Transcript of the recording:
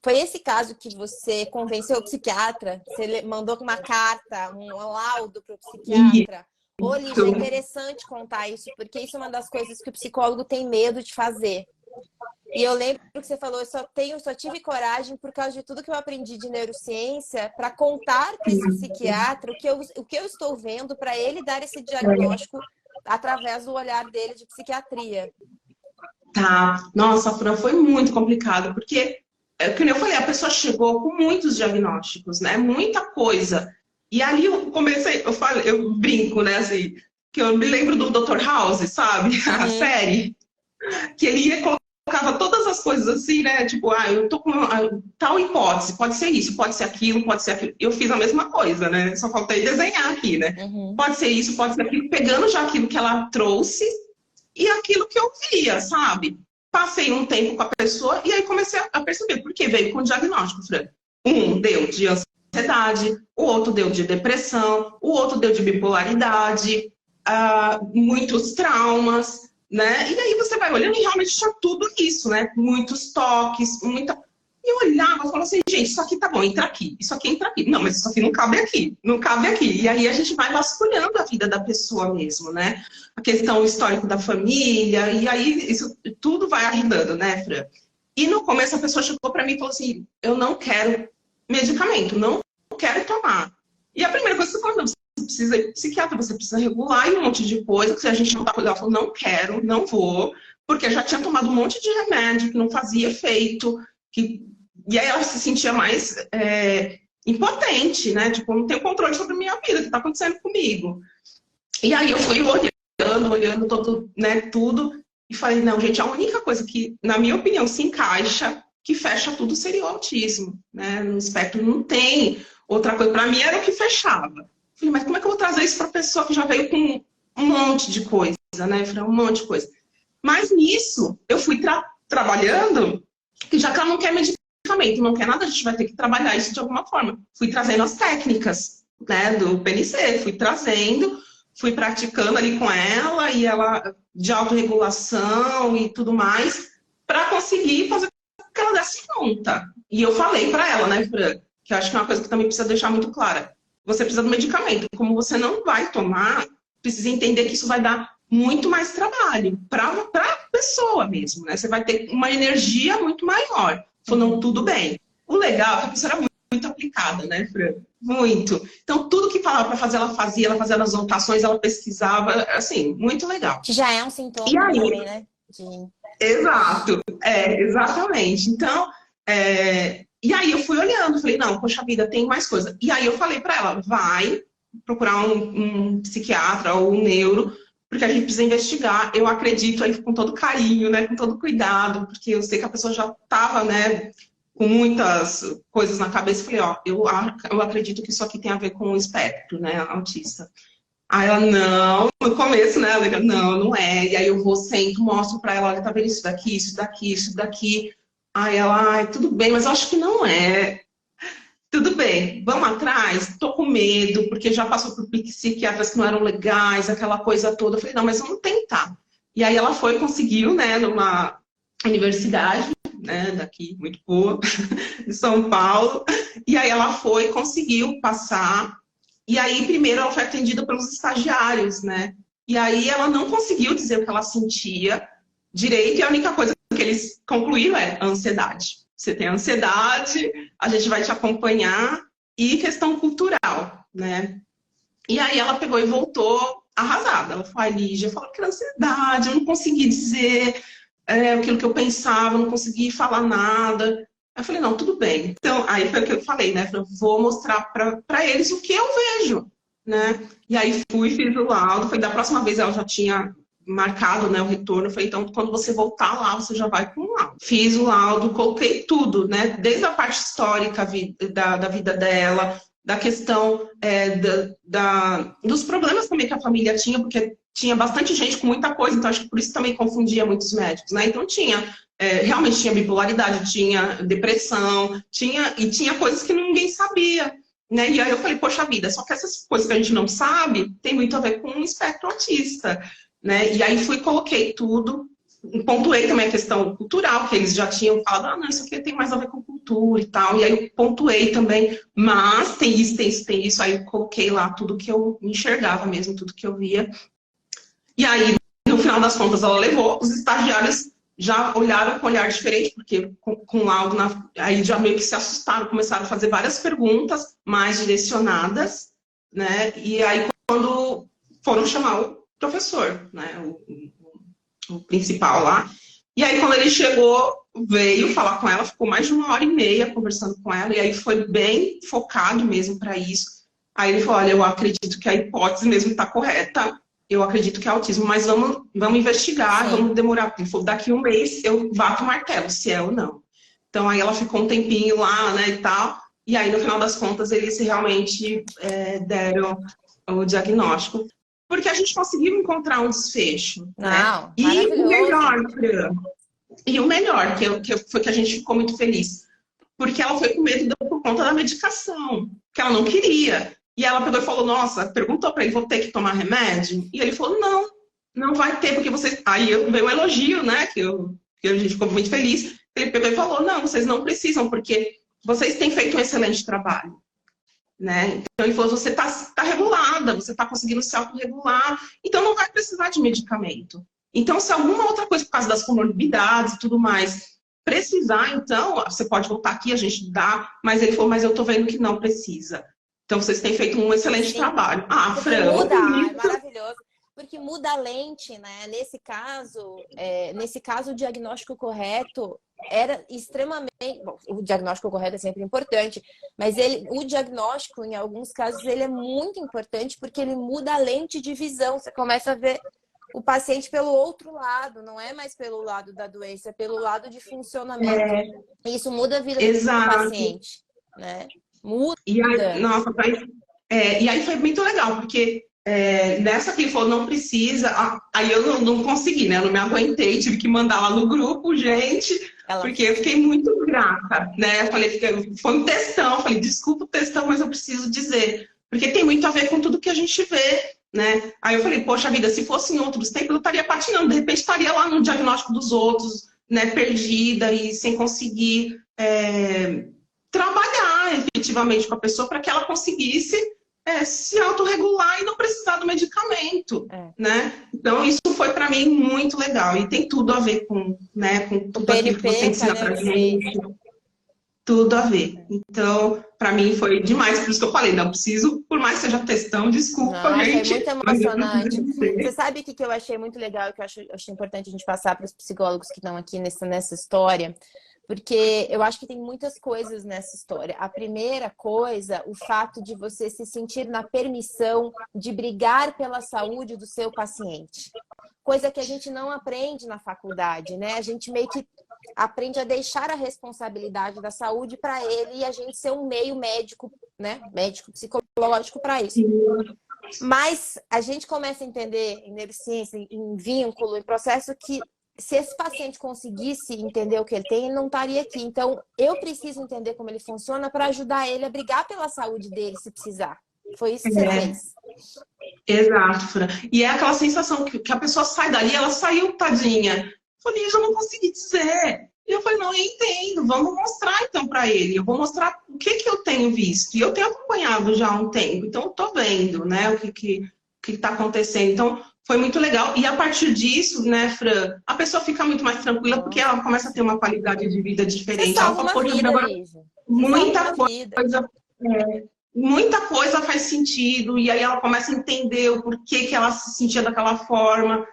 Foi esse caso que você convenceu o psiquiatra? Você mandou uma carta, um laudo para o psiquiatra? Ô, Lígia, é interessante contar isso, porque isso é uma das coisas que o psicólogo tem medo de fazer. E eu lembro que você falou, eu só tive coragem por causa de tudo que eu aprendi de neurociência para contar para esse psiquiatra o que eu estou vendo para ele dar esse diagnóstico através do olhar dele de psiquiatria. Tá. Nossa, Fran, foi muito complicado, porque, como eu falei, a pessoa chegou com muitos diagnósticos, né? Muita coisa. E ali eu comecei, eu brinco, né, assim, que eu me lembro do Dr. House, sabe? A série, que ele ia colocava todas as coisas assim, né? Tipo, eu tô com tal hipótese, pode ser isso, pode ser aquilo, pode ser aquilo. Eu fiz a mesma coisa, né? Só faltei desenhar aqui, né? Pode ser isso, pode ser aquilo, pegando já aquilo que ela trouxe e aquilo que eu via, sabe? Passei um tempo com a pessoa e aí comecei a perceber, porque veio com o diagnóstico, Fran. Um deu de ansiedade, o outro deu de depressão, o outro deu de bipolaridade, muitos traumas, né? E aí você vai olhando e realmente tinha tudo isso, né? Muitos toques, muita... E eu olhava e falava assim, gente, isso aqui tá bom, entra aqui, isso aqui entra aqui. Não, mas isso aqui não cabe aqui, não cabe aqui. E aí a gente vai vasculhando a vida da pessoa mesmo, né? A questão histórica da família, e aí isso tudo vai ajudando, né, Fran? E no começo a pessoa chegou para mim e falou assim, eu não quero medicamento, não quero tomar. E a primeira coisa que você falou, você precisa ir psiquiatra, você precisa regular e um monte de coisa, que se a gente não tá cuidando, ela falou, não quero, não vou, porque já tinha tomado um monte de remédio que não fazia efeito, e aí ela se sentia mais impotente, né? Tipo, não tenho controle sobre a minha vida, o que tá acontecendo comigo? E aí eu fui olhando todo, né, tudo, e falei, não, gente, a única coisa que, na minha opinião, se encaixa, que fecha tudo, seria o autismo, né? No espectro não tem outra coisa. Para mim era o que fechava. Falei, mas como é que eu vou trazer isso para a pessoa que já veio com um monte de coisa, né? Falei, um monte de coisa. Mas nisso, eu fui trabalhando, que já que ela não quer medicamento, não quer nada, a gente vai ter que trabalhar isso de alguma forma. Fui trazendo as técnicas, né, do PNC, fui trazendo, fui praticando ali com ela, e ela de autorregulação e tudo mais, para conseguir fazer que ela desse conta. E eu falei para ela, né, Fran, que eu acho que é uma coisa que também precisa deixar muito clara. Você precisa do medicamento. Como você não vai tomar, precisa entender que isso vai dar muito mais trabalho para a pessoa mesmo, né? Você vai ter uma energia muito maior. Falando, tudo bem. O legal é que a pessoa era muito aplicada, né, Fran? Muito. Então, tudo que falava para fazer, ela fazia as anotações, ela pesquisava, assim, muito legal. Que já é um sintoma e aí, também, né? Exato, exatamente. Então, e aí eu fui olhando, falei, não, poxa vida, tem mais coisa. E aí eu falei para ela, vai procurar um psiquiatra ou um neuro, porque a gente precisa investigar. Eu acredito aí com todo carinho, né, com todo cuidado, porque eu sei que a pessoa já estava, né, com muitas coisas na cabeça. Falei, ó, eu acredito que isso aqui tem a ver com o espectro, né, autista. Aí ela, não, no começo, né, ela, não é. E aí eu vou, sento, mostro pra ela, olha, tá vendo isso daqui, isso daqui, isso daqui. Aí ela, ai, tudo bem, mas eu acho que não é. Tudo bem, vamos atrás, tô com medo, porque já passou por psiquiatras que não eram legais, aquela coisa toda. Eu falei, não, mas vamos tentar. E aí ela foi, conseguiu, né, numa universidade, né, daqui, muito boa, de São Paulo. E aí ela foi, conseguiu passar. E aí, primeiro, ela foi atendida pelos estagiários, né? E aí ela não conseguiu dizer o que ela sentia direito, e a única coisa que eles concluíram é a ansiedade. Você tem ansiedade, a gente vai te acompanhar, e questão cultural, né? E aí ela pegou e voltou arrasada. Ela falou, Lígia, eu falo que era ansiedade, eu não consegui dizer aquilo que eu pensava, eu não consegui falar nada. Eu falei, não, tudo bem. Então, aí foi o que eu falei, né? Eu vou mostrar para eles o que eu vejo, né? E aí fiz o laudo. Foi da próxima vez ela já tinha marcado, né, o retorno. Eu falei, então, quando você voltar lá, você já vai com o laudo. Fiz o laudo, coloquei tudo, né? Desde a parte histórica da vida dela, da questão dos problemas também que a família tinha, porque tinha bastante gente com muita coisa, então acho que por isso também confundia muitos médicos, né? Então realmente tinha bipolaridade, tinha depressão, tinha coisas que ninguém sabia, né? E aí eu falei, poxa vida, só que essas coisas que a gente não sabe tem muito a ver com o espectro autista, né? E aí coloquei tudo, pontuei também a questão cultural, que eles já tinham falado, ah, não, isso aqui tem mais a ver com cultura e tal. E aí eu pontuei também, mas tem isso, tem isso, tem isso. Aí eu coloquei lá tudo que eu enxergava mesmo, tudo que eu via. E aí, no final das contas, ela levou, os estagiários já olharam com um olhar diferente, porque com o laudo, aí já meio que se assustaram, começaram a fazer várias perguntas mais direcionadas, né? E aí, quando foram chamar o professor, né? O principal lá. E aí, quando ele chegou, veio falar com ela, ficou mais de 1h30 conversando com ela, e aí foi bem focado mesmo para isso. Aí ele falou, olha, eu acredito que a hipótese mesmo está correta, eu acredito que é autismo, mas vamos investigar, vamos demorar, daqui 1 mês eu bato o martelo, se é ou não. Então, aí ela ficou um tempinho lá, né, e tal, e aí, no final das contas, eles realmente deram o diagnóstico. Porque a gente conseguiu encontrar um desfecho. Não, né? E o melhor, foi que a gente ficou muito feliz. Porque ela foi com medo por conta da medicação, que ela não queria. E ela pegou e falou, nossa, perguntou para ele, vou ter que tomar remédio? E ele falou, não, não vai ter, porque vocês... Aí veio um elogio, né, que a gente ficou muito feliz. Ele pegou e falou, não, vocês não precisam, porque vocês têm feito um excelente trabalho. Né? Então ele falou, você tá regulada, você está conseguindo se autorregular, então não vai precisar de medicamento. Então, se alguma outra coisa, por causa das comorbidades e tudo mais, precisar, então, você pode voltar aqui, a gente dá, mas ele falou, mas eu tô vendo que não precisa. Então, vocês têm feito um excelente trabalho. Ah, Fran, muda, é maravilhoso. Porque muda a lente, né? Nesse caso, o diagnóstico correto era extremamente... Bom, o diagnóstico correto é sempre importante, mas o diagnóstico, em alguns casos, ele é muito importante porque ele muda a lente de visão. Você começa a ver o paciente pelo outro lado, não é mais pelo lado da doença, é pelo lado de funcionamento. E isso muda a vida do paciente, né? Muda. E aí, nossa, e aí foi muito legal, porque nessa que ele falou, não precisa, aí eu não consegui, né? Eu não me aguentei, tive que mandar lá no grupo, gente, porque eu fiquei muito grata, né? Eu falei, foi um textão, eu falei, desculpa o textão, mas eu preciso dizer, porque tem muito a ver com tudo que a gente vê, né? Aí eu falei, poxa vida, se fosse em outros tempos, eu estaria patinando, de repente estaria lá no diagnóstico dos outros, né? Perdida e sem conseguir trabalhar efetivamente com a pessoa para que ela conseguisse se autorregular e não precisar do medicamento, né? Então, isso foi para mim muito legal. E tem tudo a ver com, né, com tudo aquilo que você ensina pra gente. Tudo a ver. Então, para mim foi demais. Por isso que eu falei, não preciso, por mais que seja textão, desculpa, gente. É muito emocionante. Você sabe o que eu achei muito legal e que eu achei importante a gente passar para os psicólogos que estão aqui nessa história? Porque eu acho que tem muitas coisas nessa história. A primeira coisa, o fato de você se sentir na permissão de brigar pela saúde do seu paciente. Coisa que a gente não aprende na faculdade, né? A gente meio que aprende a deixar a responsabilidade da saúde para ele e a gente ser um meio médico, né? Médico psicológico para isso. Mas a gente começa a entender em neurociência, em vínculo, em processo que se esse paciente conseguisse entender o que ele tem, ele não estaria aqui. Então, eu preciso entender como ele funciona para ajudar ele a brigar pela saúde dele, se precisar. Foi isso que você fez. Exato, Fran. E é aquela sensação que a pessoa sai dali, ela saiu, tadinha. Eu falei, eu já não consegui dizer. E eu falei, não, eu entendo, vamos mostrar então para ele. Eu vou mostrar o que eu tenho visto. E eu tenho acompanhado já há um tempo, então eu tô vendo, né, o que está acontecendo. Então, foi muito legal. E a partir disso, né, Fran, a pessoa fica muito mais tranquila porque ela começa a ter uma qualidade de vida diferente. Ela fala, poxa, agora muita coisa faz sentido. E aí ela começa a entender o porquê que ela se sentia daquela forma.